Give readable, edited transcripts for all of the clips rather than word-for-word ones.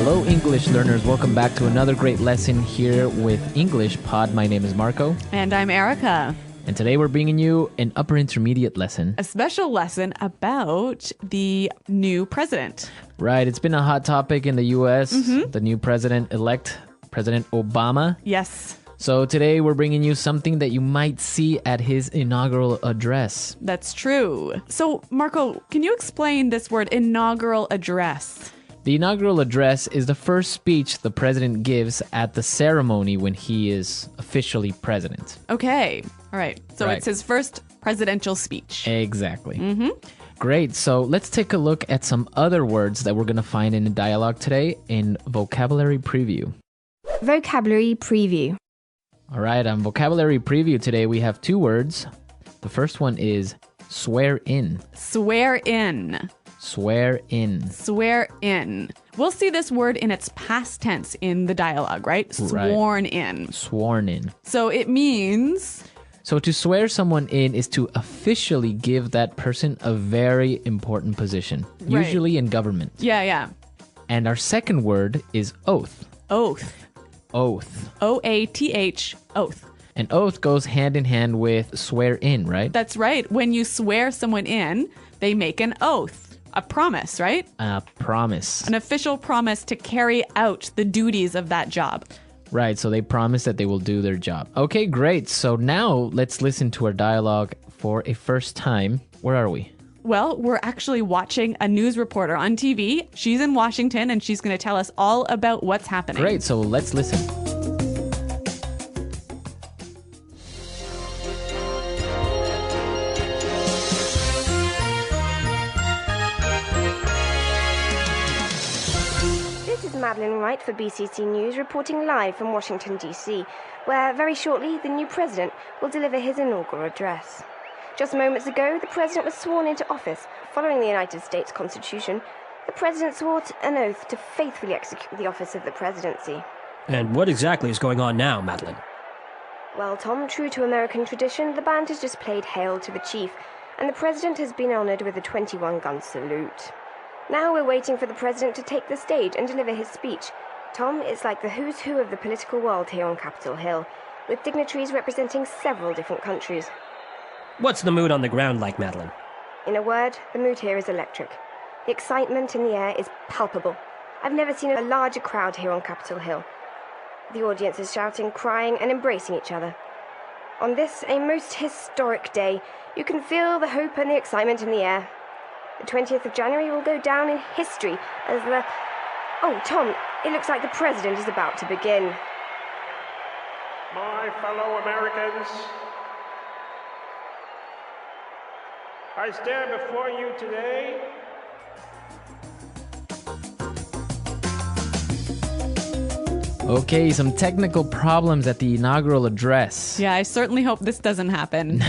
Hello, English learners. Welcome back to another great lesson here with EnglishPod. My name is Marco. And I'm Erica. And today we're bringing you an upper intermediate lesson. A special lesson about the new president. Right. It's been a hot topic in the U.S. The new president-elect, President Obama. Yes. So today we're bringing you something that you might see at his inaugural address. That's true. So, Marco, can you explain this word inaugural address? The inaugural address is the first speech the president gives at the ceremony when he is officially president. Okay. All right. So Right. It's his first presidential speech. Exactly. Great. So let's take a look at some other words that we're going to find in the dialogue today in Vocabulary Preview. Vocabulary Preview. All right. On Vocabulary Preview today, we have two words. The first one is swear in. Swear in. Swear in. Swear in. We'll see this word in its past tense in the dialogue, right? Sworn in. Sworn in. So it means... So to swear someone in is to officially give that person a very important position, Right. usually in government. Yeah. And our second word is oath. Oath. Oath. O-A-T-H. Oath. An oath goes hand in hand with swear in, right? That's right. When you swear someone in, they make an oath. A promise, right? A promise. An official promise to carry out the duties of that job. Right, so they promise that they will do their job. Okay, great. So now let's listen to our dialogue for a first time. Where are we? Well, we're actually watching a news reporter on TV. She's in Washington, and she's going to tell us all about what's happening. Great, so let's listen. This is Madeline Wright for BCC News, reporting live from Washington, D.C., where very shortly the new president will deliver his inaugural address. Just moments ago, the president was sworn into office. Following the United States Constitution, the president swore an oath to faithfully execute the office of the presidency. And what exactly is going on now, Madeline? Well, Tom, true to American tradition, the band has just played Hail to the Chief, and the president has been honored with a 21-gun salute. Now we're waiting for the president to take the stage and deliver his speech. Tom, it's like the who's who of the political world here on Capitol Hill, with dignitaries representing several different countries. What's the mood on the ground like, Madeline? In a word, the mood here is electric. The excitement in the air is palpable. I've never seen a larger crowd here on Capitol Hill. The audience is shouting, crying, and embracing each other. On this, a most historic day, you can feel the hope and the excitement in the air. The 20th of January will go down in history as the... Oh, Tom, it looks like the president is about to begin. My fellow Americans, I stand before you today Okay, some technical problems at the inaugural address. Yeah, I certainly hope this doesn't happen.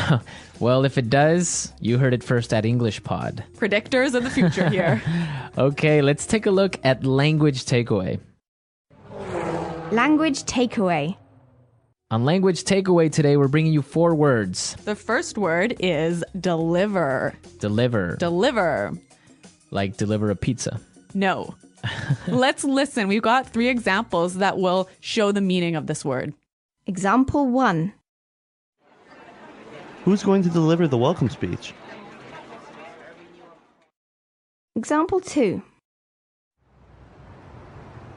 Well, if it does, you heard it first at EnglishPod. Predictors of the future here. Okay, let's take a look at language takeaway. Language takeaway. On language takeaway today, we're bringing you four words. The first word is deliver. Deliver. Deliver. Like deliver a pizza. No. Let's listen. We've got 3 examples that will show the meaning of this word. Example 1. Who's going to deliver the welcome speech? Example 2.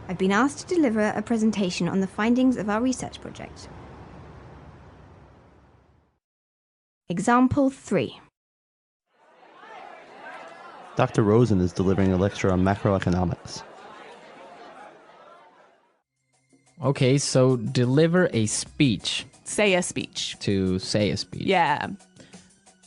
I've been asked to deliver a presentation on the findings of our research project. Example 3. Dr. Rosen is delivering a lecture on macroeconomics. Okay, so deliver a speech. Say a speech. To say a speech. Yeah,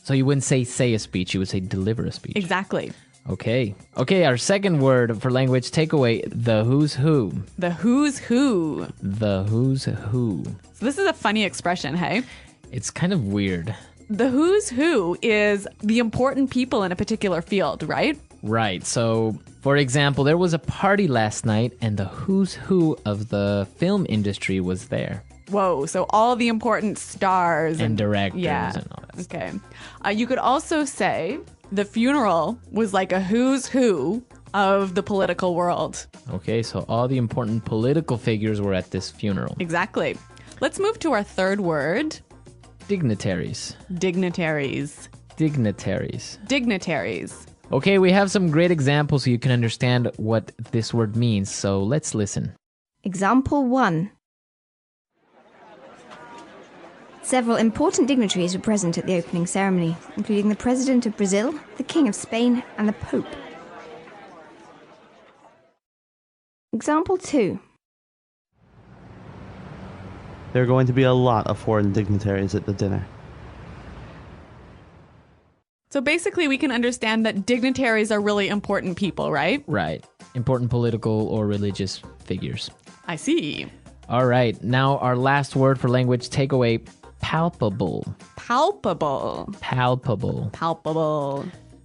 So you wouldn't say a speech, you would say deliver a speech. exactly. Okay. Okay, our second word for language takeaway, the who's who. The who's who. The who's who. So this is a funny expression, hey? It's kind of weird. The who's who is the important people in a particular field, right? Right. So, for example, there was a party last night and the who's who of the film industry was there. Whoa, so all the important stars And directors yeah. and all that stuff. Okay. You could also say the funeral was like a who's who of the political world. Okay, so all the important political figures were at this funeral. Exactly. Let's move to our third word. Dignitaries. Dignitaries. Dignitaries. Dignitaries. Okay, we have some great examples so you can understand what this word means. So let's listen. Example 1. Several important dignitaries were present at the opening ceremony, including the President of Brazil, the King of Spain, and the Pope. Example 2. There are going to be a lot of foreign dignitaries at the dinner. So basically, we can understand that dignitaries are really important people, right? Right. Important political or religious figures. I see. All right. Now our last word for language takeaway, palpable. Palpable. Palpable. Palpable.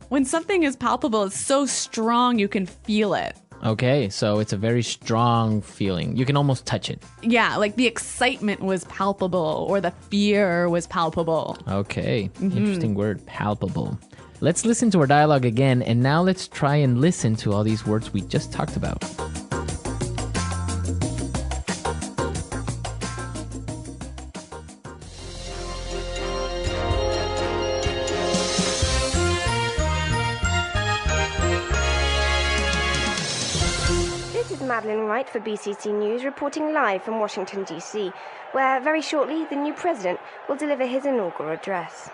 When something is palpable, it's so strong you can feel it. Okay, so it's a very strong feeling. You can almost touch it. Yeah, like the excitement was palpable or the fear was palpable. Okay, interesting word, palpable. Let's listen to our dialogue again, and now let's try and listen to all these words we just talked about. This is Madeline Wright for BCC News, reporting live from Washington, D.C., where very shortly the new president will deliver his inaugural address.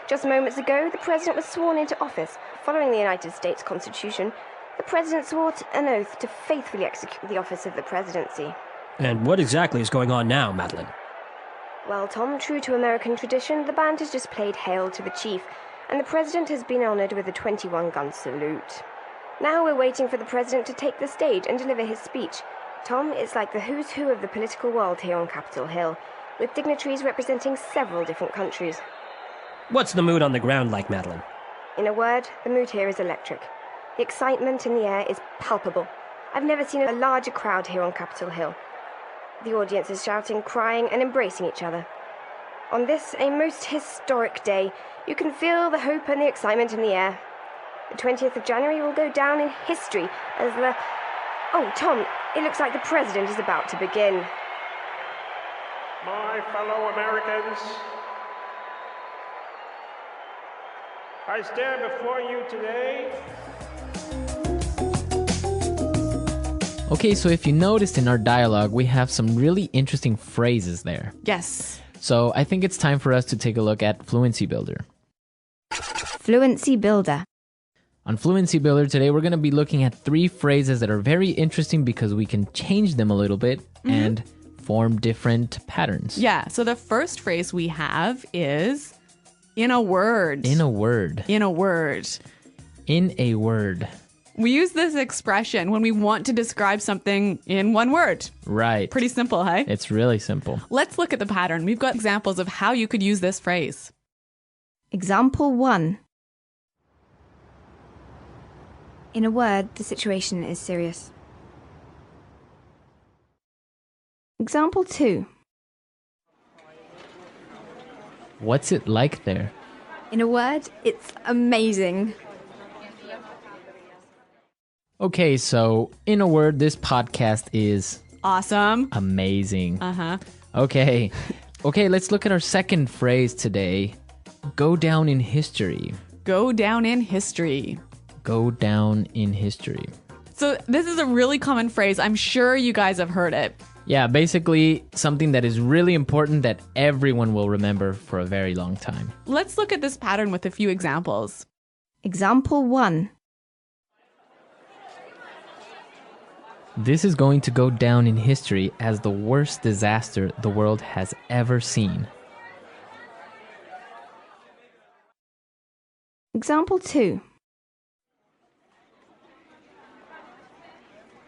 Just moments ago, the president was sworn into office. Following the United States Constitution, the president swore an oath to faithfully execute the office of the presidency. And what exactly is going on now, Madeline? Well, Tom, true to American tradition, the band has just played Hail to the Chief, and the president has been honored with a 21-gun salute. Now we're waiting for the president to take the stage and deliver his speech. Tom, it's like the who's who of the political world here on Capitol Hill, with dignitaries representing several different countries. What's the mood on the ground like, Madeline? In a word, the mood here is electric. The excitement in the air is palpable. I've never seen a larger crowd here on Capitol Hill. The audience is shouting, crying, and embracing each other. On this, a most historic day, you can feel the hope and the excitement in the air. The 20th of January will go down in history as the... Oh, Tom, it looks like the president is about to begin. My fellow Americans, I stand before you today. Okay, so if you noticed in our dialogue, we have some really interesting phrases there. Yes. So I think it's time for us to take a look at Fluency Builder. Fluency Builder. On Fluency Builder today, we're going to be looking at 3 phrases that are very interesting because we can change them a little bit and form different patterns. Yeah, so the first phrase we have is in a word. In a word. In a word. In a word. We use this expression when we want to describe something in one word. Right. Pretty simple, hey? It's really simple. Let's look at the pattern. We've got examples of how you could use this phrase. Example 1. In a word, the situation is serious. Example 2. What's it like there? In a word, it's amazing. Okay, so in a word, this podcast is Awesome. amazing. Uh-huh. Okay. Okay, let's look at our second phrase today. Go down in history. Go down in history. Go down in history. So this is a really common phrase. I'm sure you guys have heard it. Yeah, basically something that is really important that everyone will remember for a very long time. Let's look at this pattern with a few examples. Example 1. This is going to go down in history as the worst disaster the world has ever seen. Example 2.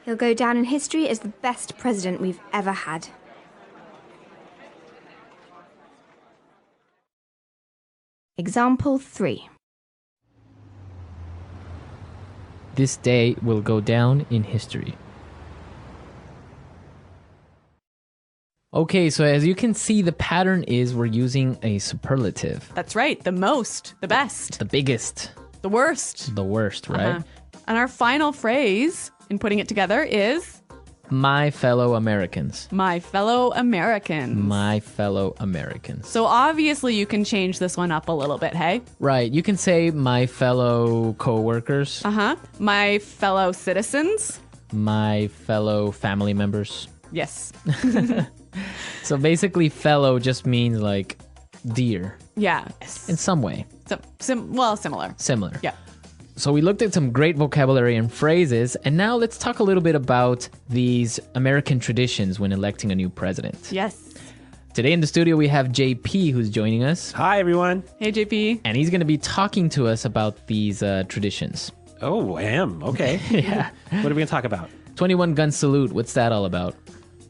He'll go down in history as the best president we've ever had. Example 3. This day will go down in history. Okay, so as you can see, the pattern is we're using a superlative. That's right. The most, the best, The biggest, the worst. the worst, right? And our final phrase in putting it together is My fellow Americans. my fellow Americans. My fellow Americans. So obviously you can change this one up a little bit, hey? Right. You can say my fellow coworkers, Uh-huh. My fellow citizens. my fellow family members. Yes. So basically, fellow just means like dear Yeah. in some way. Similar. Similar. Yeah. So we looked at some great vocabulary and phrases, and now let's talk a little bit about these American traditions when electing a new president. Yes. Today in the studio, we have JP who's joining us, Hi, everyone. Hey, JP. and he's going to be talking to us about these traditions. Oh, I am. Okay. Yeah. What are we going to talk about? 21 gun salute. What's that all about?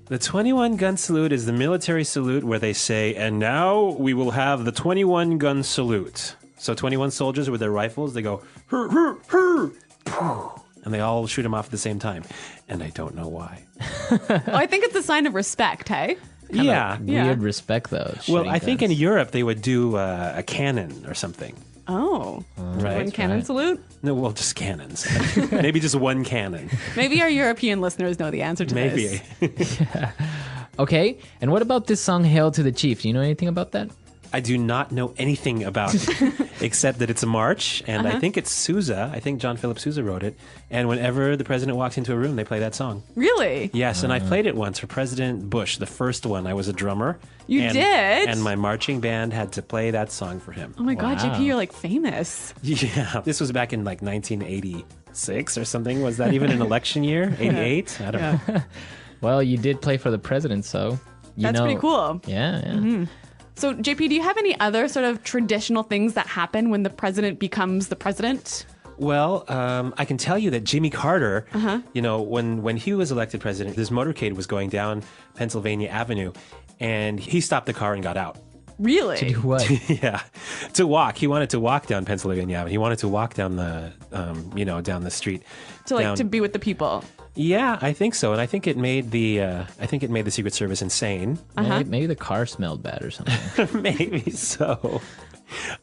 The 21 gun salute is the military salute where they say, and now we will have the 21 gun salute. So 21 soldiers with their rifles, they go, hur, hur, hur, poof, and they all shoot them off at the same time. And I don't know why. Oh, I think it's a sign of respect, hey? Yeah. Weird respect, though. Well, shooting I think guns. in Europe they would do a cannon or something. Oh. Right. One cannon right. salute? No, well, just cannons. Maybe just one cannon. Maybe our European listeners know the answer to Maybe. this. Okay, and what about this song, Hail to the Chief? Do you know anything about that? I do not know anything about it, except that it's a march, and I think it's Sousa. I think John Philip Sousa wrote it. And whenever the president walks into a room, they play that song. Really? Yes, and I played it once for President Bush, the first one. I was a drummer. You and, did? And my marching band had to play that song for him. Oh my God, Wow. JP, you're like famous. Yeah, this was back in like 1986 or something. Was that even an election year? 88? I don't know. Well, you did play for the president, so you That's know. pretty cool. Yeah. So, JP, do you have any other sort of traditional things that happen when the president becomes the president? Well, I can tell you that Jimmy Carter, you know, when he was elected president, his motorcade was going down Pennsylvania Avenue, and he stopped the car and got out. Really? To do what? Yeah, to walk. He wanted to walk down Pennsylvania Avenue. He wanted to walk down the, down the street. To be with the people. Yeah, I think so, and I think it made the Secret Service insane. Maybe the car smelled bad or something. Maybe so.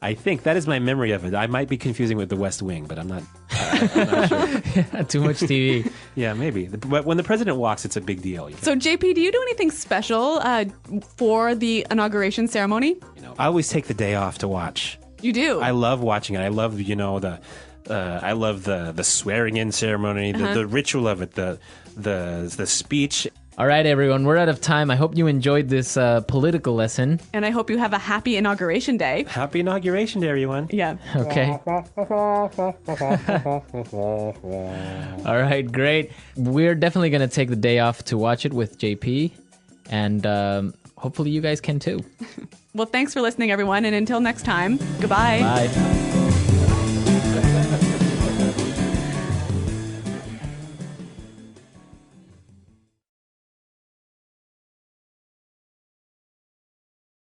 I think that is my memory of it. I might be confusing with The West Wing, but I'm not. I'm not sure. Too much TV. Yeah, maybe. But when the president walks, it's a big deal. So, JP, do you do anything special for the inauguration ceremony? I always take the day off to watch. You do? I love watching it. I love, I love the swearing in ceremony, the ritual of it, the speech. All right, everyone, we're out of time. I hope you enjoyed this political lesson. And I hope you have a happy inauguration day. Happy inauguration day, everyone. Yeah. Okay. All right, great. We're definitely going to take the day off to watch it with JP. And hopefully you guys can too. Well, thanks for listening, everyone. And until next time, goodbye. Bye.